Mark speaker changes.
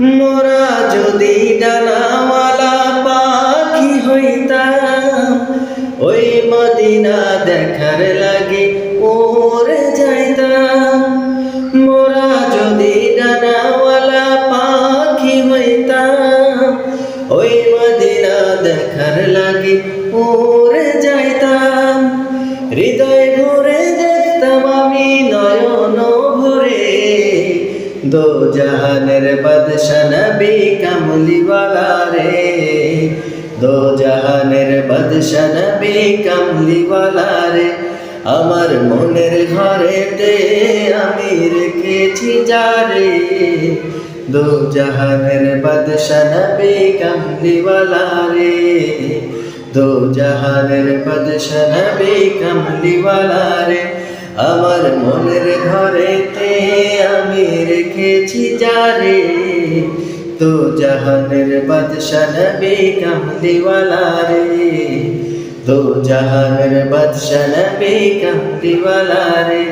Speaker 1: মোরা যদি ডানাওয়ালা পাখি হইতাম, ওই মদিনা দেখার লাগে উড়ে যাইতাম। মোরা যদি ডানাওয়ালা পাখি হইতাম, ওই মদিনা দেখার লাগে উড়ে যাইতাম। হৃদয় ভরে দেখতাম আমি নয়ন ভরে, দো জাহানের বাদশা নবী কামলিওয়ালা রে, দো জাহানের বাদশা নবী কামলিওয়ালা রে। আমার মনের ঘরেতে আমি রেখেছি যারে, দো জাহানের বাদশা নবী কামলিওয়ালা রে, দো জাহানের বাদশা নবী কামলিওয়ালা রে। আমার মনের ঘরেতে আমি রেখেছি যারে, দো জাহানের বাদশা নবী কামলিওয়ালা রে, দো জাহানের বাদশা নবী কামলিওয়ালা রে।